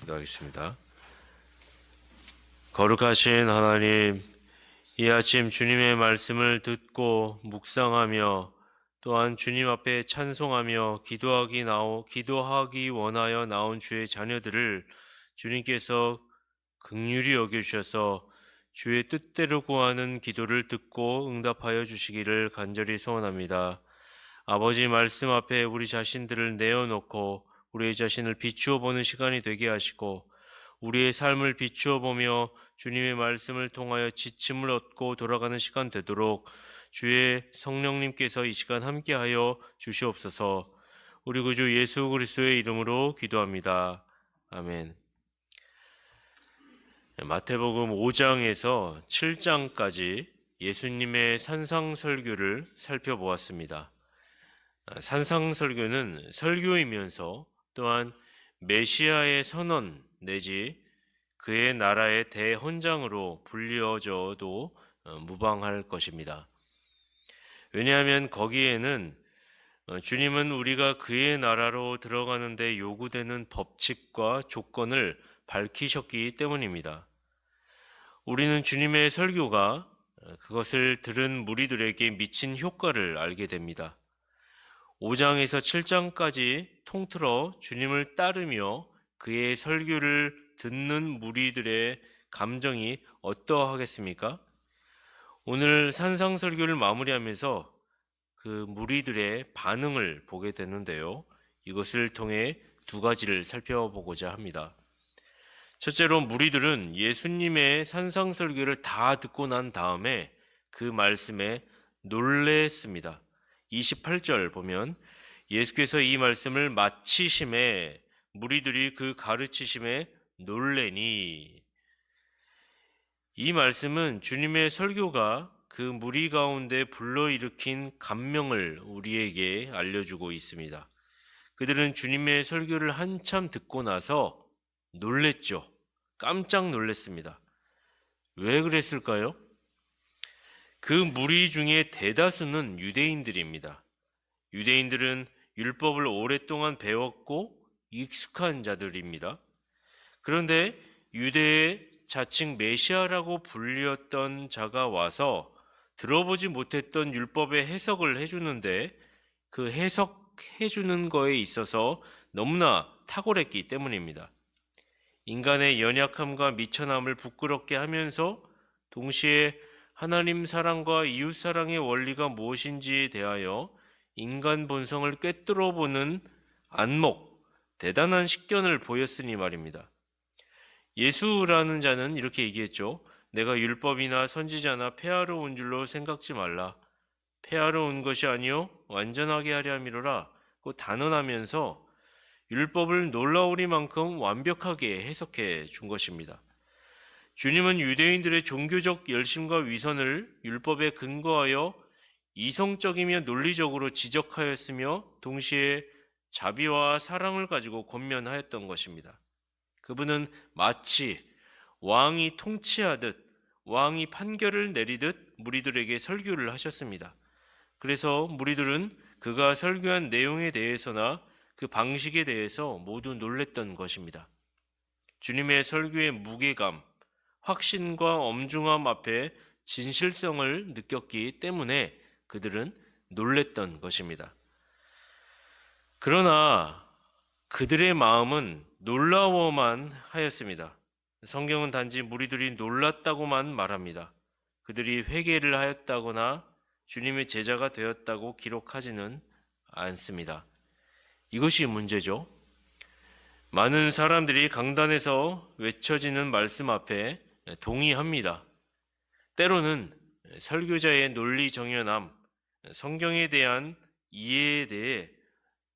기도하겠습니다. 거룩하신 하나님, 이 아침 주님의 말씀을 듣고 묵상하며 또한 주님 앞에 찬송하며 기도하기 원하여 나온 주의 자녀들을 주님께서 긍휼히 여겨주셔서 주의 뜻대로 구하는 기도를 듣고 응답하여 주시기를 간절히 소원합니다. 아버지 말씀 앞에 우리 자신들을 내어놓고 우리의 자신을 비추어 보는 시간이 되게 하시고 우리의 삶을 비추어 보며 주님의 말씀을 통하여 지침을 얻고 돌아가는 시간 되도록 주의 성령님께서 이 시간 함께하여 주시옵소서. 우리 구주 예수 그리스도의 이름으로 기도합니다. 아멘. 마태복음 5장에서 7장까지 예수님의 산상설교를 살펴보았습니다. 산상설교는 설교이면서 또한 메시아의 선언 내지 그의 나라의 대헌장으로 불려져도 무방할 것입니다. 왜냐하면 거기에는 주님은 우리가 그의 나라로 들어가는 데 요구되는 법칙과 조건을 밝히셨기 때문입니다. 우리는 주님의 설교가 그것을 들은 무리들에게 미친 효과를 알게 됩니다. 5장에서 7장까지 통틀어 주님을 따르며 그의 설교를 듣는 무리들의 감정이 어떠하겠습니까? 오늘 산상설교를 마무리하면서 그 무리들의 반응을 보게 되는데요. 이것을 통해 두 가지를 살펴보고자 합니다. 첫째로 무리들은 예수님의 산상설교를 다 듣고 난 다음에 그 말씀에 놀랬습니다. 28절 보면 예수께서 이 말씀을 마치심에 무리들이 그 가르치심에 놀래니, 이 말씀은 주님의 설교가 그 무리 가운데 불러일으킨 감명을 우리에게 알려주고 있습니다. 그들은 주님의 설교를 한참 듣고 나서 놀랬죠. 깜짝 놀랐습니다. 왜 그랬을까요? 그 무리 중에 대다수는 유대인들입니다. 유대인들은 율법을 오랫동안 배웠고 익숙한 자들입니다. 그런데 유대의 자칭 메시아라고 불렸던 자가 와서 들어보지 못했던 율법의 해석을 해주는데 그 해석해주는 거에 있어서 너무나 탁월했기 때문입니다. 인간의 연약함과 미천함을 부끄럽게 하면서 동시에 하나님 사랑과 이웃 사랑의 원리가 무엇인지에 대하여 인간 본성을 꿰뚫어 보는 안목, 대단한 식견을 보였으니 말입니다. 예수라는 자는 이렇게 얘기했죠. 내가 율법이나 선지자나 폐하러 온 줄로 생각지 말라. 폐하러 온 것이 아니요 완전하게 하려 함이로라. 그 단언하면서 율법을 놀라우리만큼 완벽하게 해석해 준 것입니다. 주님은 유대인들의 종교적 열심과 위선을 율법에 근거하여 이성적이며 논리적으로 지적하였으며 동시에 자비와 사랑을 가지고 권면하였던 것입니다. 그분은 마치 왕이 통치하듯 왕이 판결을 내리듯 무리들에게 설교를 하셨습니다. 그래서 무리들은 그가 설교한 내용에 대해서나 그 방식에 대해서 모두 놀랬던 것입니다. 주님의 설교의 무게감, 확신과 엄중함 앞에 진실성을 느꼈기 때문에 그들은 놀랬던 것입니다. 그러나 그들의 마음은 놀라워만 하였습니다. 성경은 단지 무리들이 놀랐다고만 말합니다. 그들이 회개를 하였다거나 주님의 제자가 되었다고 기록하지는 않습니다. 이것이 문제죠. 많은 사람들이 강단에서 외쳐지는 말씀 앞에 동의합니다. 때로는 설교자의 논리 정연함, 성경에 대한 이해에 대해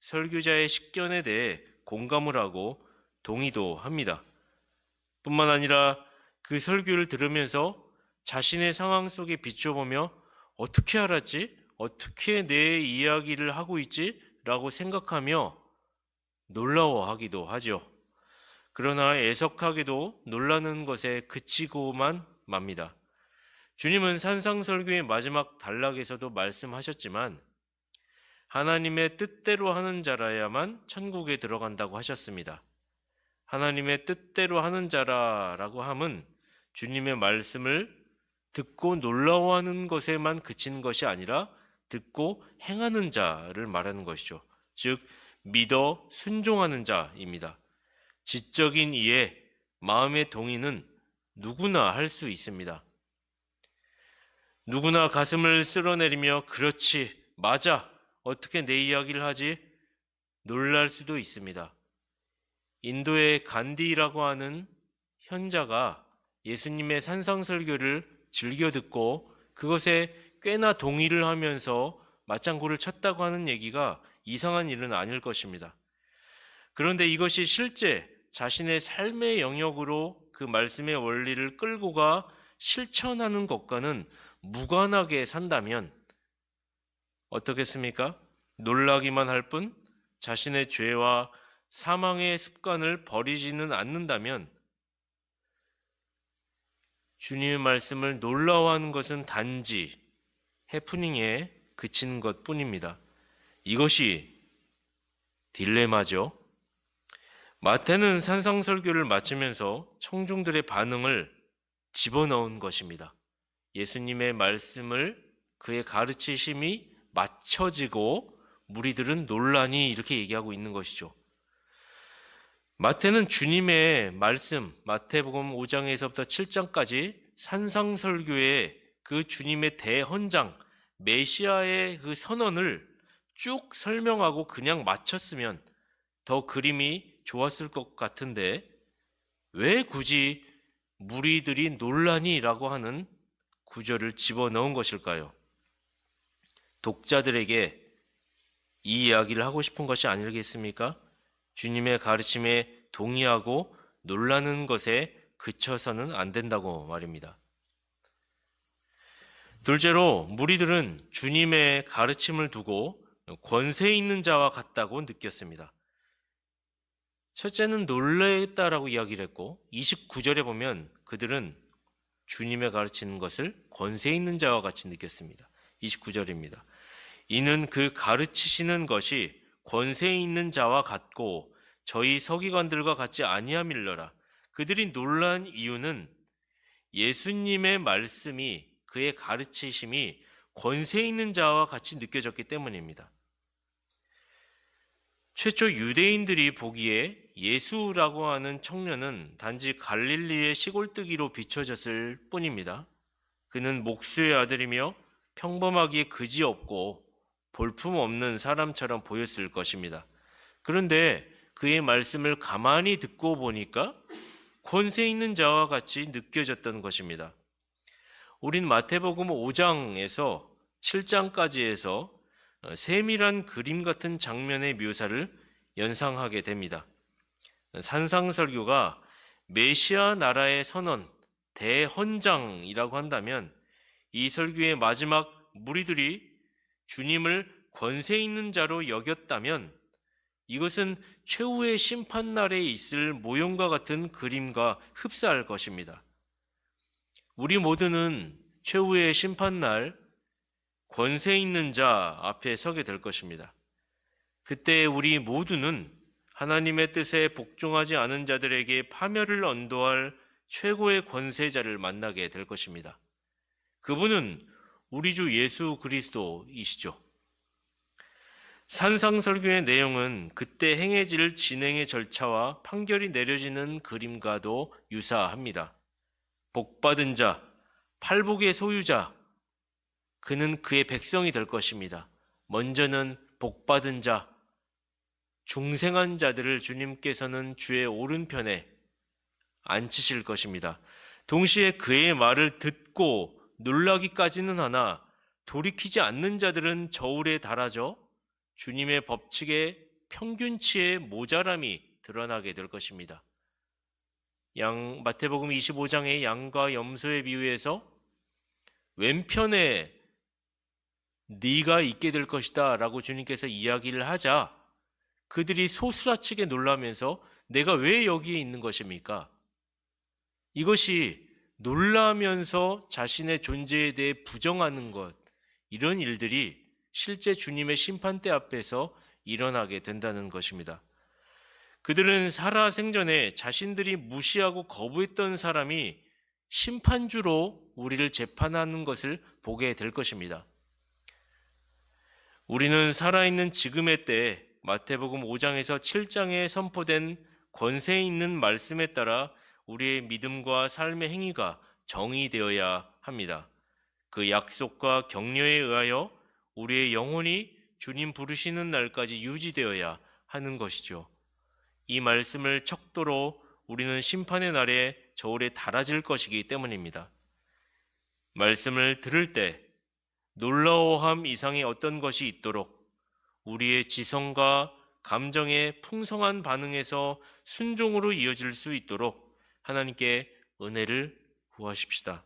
설교자의 식견에 대해 공감을 하고 동의도 합니다. 뿐만 아니라 그 설교를 들으면서 자신의 상황 속에 비춰보며 어떻게 알았지? 어떻게 내 이야기를 하고 있지? 라고 생각하며 놀라워하기도 하죠. 그러나 애석하게도 놀라는 것에 그치고만 맙니다. 주님은 산상설교의 마지막 단락에서도 말씀하셨지만 하나님의 뜻대로 하는 자라야만 천국에 들어간다고 하셨습니다. 하나님의 뜻대로 하는 자라라고 함은 주님의 말씀을 듣고 놀라워하는 것에만 그치는 것이 아니라 듣고 행하는 자를 말하는 것이죠. 즉 믿어 순종하는 자입니다. 지적인 이해, 마음의 동의는 누구나 할 수 있습니다. 누구나 가슴을 쓸어내리며 그렇지, 맞아, 어떻게 내 이야기를 하지? 놀랄 수도 있습니다. 인도의 간디라고 하는 현자가 예수님의 산상설교를 즐겨 듣고 그것에 꽤나 동의를 하면서 맞장구를 쳤다고 하는 얘기가 이상한 일은 아닐 것입니다. 그런데 이것이 실제 자신의 삶의 영역으로 그 말씀의 원리를 끌고 가 실천하는 것과는 무관하게 산다면 어떻겠습니까? 놀라기만 할 뿐 자신의 죄와 사망의 습관을 버리지는 않는다면 주님의 말씀을 놀라워하는 것은 단지 해프닝에 그치는 것뿐입니다. 이것이 딜레마죠. 마태는 산상설교를 마치면서 청중들의 반응을 집어넣은 것입니다. 예수님의 말씀을 그의 가르치심이 맞춰지고 무리들은 놀라니 이렇게 얘기하고 있는 것이죠. 마태는 주님의 말씀, 마태복음 5장에서부터 7장까지 산상설교의 그 주님의 대헌장, 메시아의 그 선언을 쭉 설명하고 그냥 마쳤으면 더 그림이 좋았을 것 같은데 왜 굳이 무리들이 논란이라고 하는 구절을 집어넣은 것일까요? 독자들에게 이 이야기를 하고 싶은 것이 아니겠습니까? 주님의 가르침에 동의하고 놀라는 것에 그쳐서는 안 된다고 말입니다. 둘째로 무리들은 주님의 가르침을 두고 권세 있는 자와 같다고 느꼈습니다. 첫째는 놀랬다라고 이야기를 했고 29절에 보면 그들은 주님의 가르치는 것을 권세 있는 자와 같이 느꼈습니다. 29절입니다. 이는 그 가르치시는 것이 권세 있는 자와 같고 저희 서기관들과 같지 아니함일러라. 그들이 놀란 이유는 예수님의 말씀이 그의 가르치심이 권세 있는 자와 같이 느껴졌기 때문입니다. 최초 유대인들이 보기에 예수라고 하는 청년은 단지 갈릴리의 시골뜨기로 비춰졌을 뿐입니다. 그는 목수의 아들이며 평범하기에 그지없고 볼품없는 사람처럼 보였을 것입니다. 그런데 그의 말씀을 가만히 듣고 보니까 권세 있는 자와 같이 느껴졌던 것입니다. 우린 마태복음 5장에서 7장까지에서 세밀한 그림 같은 장면의 묘사를 연상하게 됩니다. 산상설교가 메시아 나라의 선언, 대헌장이라고 한다면 이 설교의 마지막 무리들이 주님을 권세 있는 자로 여겼다면 이것은 최후의 심판날에 있을 모형과 같은 그림과 흡사할 것입니다. 우리 모두는 최후의 심판날 권세 있는 자 앞에 서게 될 것입니다. 그때 우리 모두는 하나님의 뜻에 복종하지 않은 자들에게 파멸을 언도할 최고의 권세자를 만나게 될 것입니다. 그분은 우리 주 예수 그리스도이시죠. 산상설교의 내용은 그때 행해질 진행의 절차와 판결이 내려지는 그림과도 유사합니다. 복받은 자, 팔복의 소유자, 그는 그의 백성이 될 것입니다. 먼저는 복받은 자, 중생한 자들을 주님께서는 주의 오른편에 앉히실 것입니다. 동시에 그의 말을 듣고 놀라기까지는 하나 돌이키지 않는 자들은 저울에 달아져 주님의 법칙의 평균치의 모자람이 드러나게 될 것입니다. 마태복음 25장의 양과 염소의 비유에서 왼편에 네가 있게 될 것이다 라고 주님께서 이야기를 하자 그들이 소스라치게 놀라면서 내가 왜 여기에 있는 것입니까? 이것이 놀라면서 자신의 존재에 대해 부정하는 것, 이런 일들이 실제 주님의 심판대 앞에서 일어나게 된다는 것입니다. 그들은 살아생전에 자신들이 무시하고 거부했던 사람이 심판주로 우리를 재판하는 것을 보게 될 것입니다. 우리는 살아있는 지금의 때에 마태복음 5장에서 7장에 선포된 권세 있는 말씀에 따라 우리의 믿음과 삶의 행위가 정의되어야 합니다. 그 약속과 격려에 의하여 우리의 영혼이 주님 부르시는 날까지 유지되어야 하는 것이죠. 이 말씀을 척도로 우리는 심판의 날에 저울에 달아질 것이기 때문입니다. 말씀을 들을 때 놀라워함 이상의 어떤 것이 있도록 우리의 지성과 감정의 풍성한 반응에서 순종으로 이어질 수 있도록 하나님께 은혜를 구하십시다.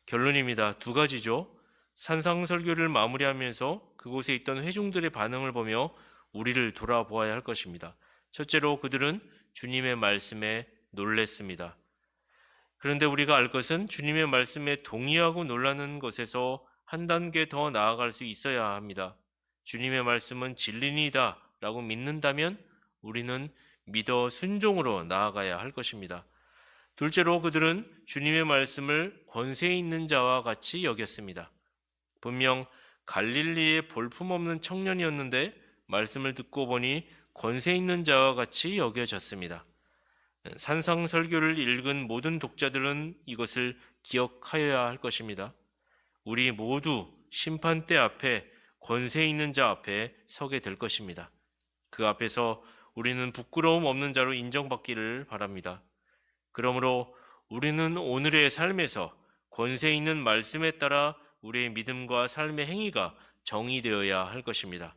결론입니다. 두 가지죠. 산상설교를 마무리하면서 그곳에 있던 회중들의 반응을 보며 우리를 돌아보아야 할 것입니다. 첫째로 그들은 주님의 말씀에 놀랬습니다. 그런데 우리가 알 것은 주님의 말씀에 동의하고 놀라는 것에서 한 단계 더 나아갈 수 있어야 합니다. 주님의 말씀은 진리니다 라고 믿는다면 우리는 믿어 순종으로 나아가야 할 것입니다. 둘째로 그들은 주님의 말씀을 권세 있는 자와 같이 여겼습니다. 분명 갈릴리의 볼품없는 청년이었는데 말씀을 듣고 보니 권세 있는 자와 같이 여겨졌습니다. 산상설교를 읽은 모든 독자들은 이것을 기억하여야 할 것입니다. 우리 모두 심판대 앞에 권세 있는 자 앞에 서게 될 것입니다. 그 앞에서 우리는 부끄러움 없는 자로 인정받기를 바랍니다. 그러므로 우리는 오늘의 삶에서 권세 있는 말씀에 따라 우리의 믿음과 삶의 행위가 정의되어야 할 것입니다.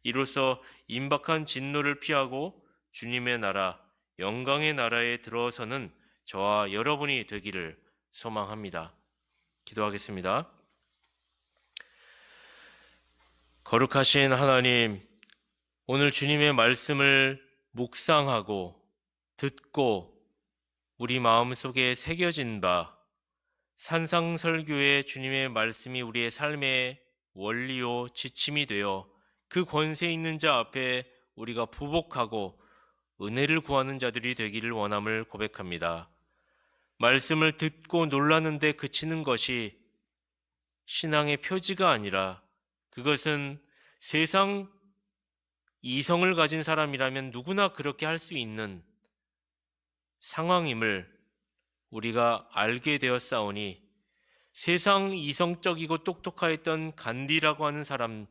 이로써 임박한 진노를 피하고 주님의 나라, 영광의 나라에 들어서는 저와 여러분이 되기를 소망합니다. 기도하겠습니다. 거룩하신 하나님, 오늘 주님의 말씀을 묵상하고 듣고 우리 마음속에 새겨진 바 산상설교의 주님의 말씀이 우리의 삶의 원리요 지침이 되어 그 권세 있는 자 앞에 우리가 부복하고 은혜를 구하는 자들이 되기를 원함을 고백합니다. 말씀을 듣고 놀라는데 그치는 것이 신앙의 표지가 아니라 그것은 세상 이성을 가진 사람이라면 누구나 그렇게 할 수 있는 상황임을 우리가 알게 되었사오니 세상 이성적이고 똑똑하였던 간디라고 하는 사람,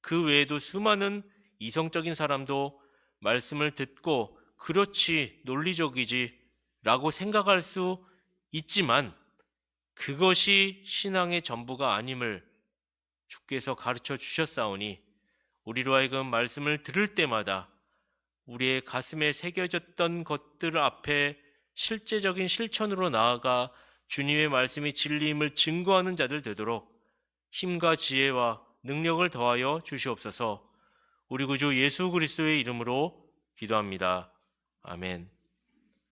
그 외에도 수많은 이성적인 사람도 말씀을 듣고 그렇지 논리적이지 라고 생각할 수 있지만 그것이 신앙의 전부가 아님을 주께서 가르쳐 주셨사오니 우리로 하여금 말씀을 들을 때마다 우리의 가슴에 새겨졌던 것들 앞에 실제적인 실천으로 나아가 주님의 말씀이 진리임을 증거하는 자들 되도록 힘과 지혜와 능력을 더하여 주시옵소서. 우리 구주 예수 그리스도의 이름으로 기도합니다. 아멘.